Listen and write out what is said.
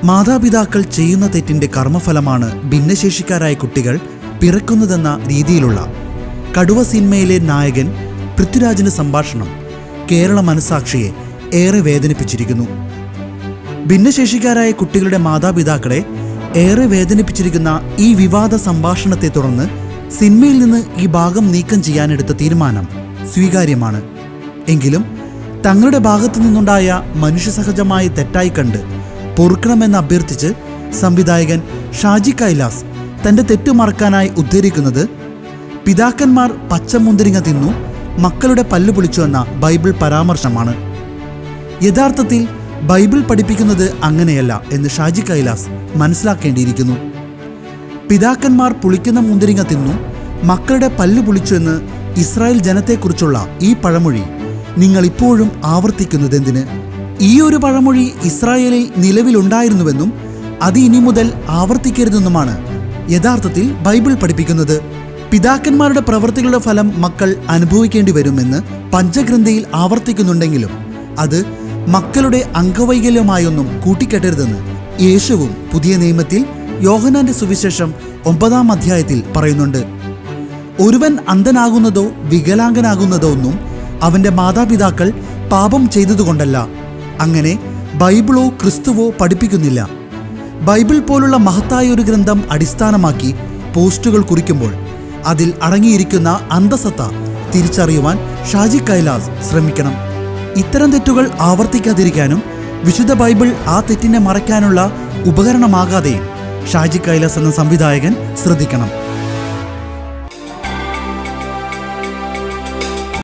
മാതാപിതാക്കൾ ചെയ്യുന്ന തെറ്റിന്റെ കർമ്മഫലമാണ് ഭിന്നശേഷിക്കാരായ കുട്ടികൾ പിറക്കുന്നതെന്ന രീതിയിലുള്ള കടുവ സിനിമയിലെ നായകൻ പൃഥ്വിരാജിന്റെ സംഭാഷണം കേരള മനസാക്ഷിയെ ഏറെ വേദനിപ്പിച്ചിരിക്കുന്നു. ഭിന്നശേഷിക്കാരായ കുട്ടികളുടെ മാതാപിതാക്കളെ ഏറെ വേദനിപ്പിച്ചിരിക്കുന്ന ഈ വിവാദ സംഭാഷണത്തെ തുടർന്ന് സിനിമയിൽ നിന്ന് ഈ ഭാഗം നീക്കം ചെയ്യാനെടുത്ത തീരുമാനം സ്വീകാര്യമാണ്. എങ്കിലും തങ്ങളുടെ ഭാഗത്തു നിന്നുണ്ടായ മനുഷ്യസഹജമായ തെറ്റായി കണ്ട് പൊറുക്കണമെന്ന് അഭ്യർത്ഥിച്ച് സംവിധായകൻ ഷാജി കൈലാസ് തൻ്റെ തെറ്റ് മറക്കാനായി ഉദ്ധരിക്കുന്നത് പിതാക്കന്മാർ പച്ചമുന്തിരിങ്ങ തിന്നു മക്കളുടെ പല്ല് പൊളിച്ചു എന്ന ബൈബിൾ പരാമർശമാണ്. യഥാർത്ഥത്തിൽ ബൈബിൾ പഠിപ്പിക്കുന്നത് അങ്ങനെയല്ല എന്ന് ഷാജി കൈലാസ് മനസ്സിലാക്കേണ്ടിയിരിക്കുന്നു. പിതാക്കന്മാർ പുളിക്കുന്ന മുന്തിരിങ്ങ തിന്നു മക്കളുടെ പല്ല് പൊളിച്ചു എന്ന് ഇസ്രായേൽ ജനത്തെക്കുറിച്ചുള്ള ഈ പഴമൊഴി നിങ്ങൾ ഇപ്പോഴും ആവർത്തിക്കുന്നതെന്തിന്? ഈ ഒരു പഴമൊഴി ഇസ്രായേലിൽ നിലവിലുണ്ടായിരുന്നുവെന്നും അത് ഇനി മുതൽ ആവർത്തിക്കരുതെന്നുമാണ് യഥാർത്ഥത്തിൽ ബൈബിൾ പഠിപ്പിക്കുന്നത്. പിതാക്കന്മാരുടെ പ്രവൃത്തികളുടെ ഫലം മക്കൾ അനുഭവിക്കേണ്ടി വരുമെന്ന് പഞ്ചഗ്രന്ഥയിൽ ആവർത്തിക്കുന്നുണ്ടെങ്കിലും അത് മക്കളുടെ അംഗവൈകല്യമായൊന്നും കൂട്ടിക്കെട്ടരുതെന്ന് യേശുവും പുതിയ നിയമത്തിൽ യോഹന്നാന്റെ സുവിശേഷം 9-ാം അധ്യായത്തിൽ പറയുന്നുണ്ട്. ഒരുവൻ അന്ധനാകുന്നതോ വികലാംഗനാകുന്നതോ ഒന്നും അവൻ്റെ മാതാപിതാക്കൾ പാപം ചെയ്തതുകൊണ്ടല്ല. അങ്ങനെ ബൈബിളോ ക്രിസ്തുവോ പഠിപ്പിക്കുന്നില്ല. ബൈബിൾ പോലുള്ള മഹത്തായ ഒരു ഗ്രന്ഥം അടിസ്ഥാനമാക്കി പോസ്റ്റുകൾ കുറിക്കുമ്പോൾ അതിൽ അടങ്ങിയിരിക്കുന്ന അന്തസത്ത തിരിച്ചറിയുവാൻ ഷാജി കൈലാസ് ശ്രമിക്കണം. ഇത്തരം തെറ്റുകൾ ആവർത്തിക്കാതിരിക്കാനും വിശുദ്ധ ബൈബിൾ ആ തെറ്റിനെ മറയ്ക്കാനുള്ള ഉപകരണമാകാതെയും ഷാജി കൈലാസ് എന്ന സംവിധായകൻ ശ്രദ്ധിക്കണം.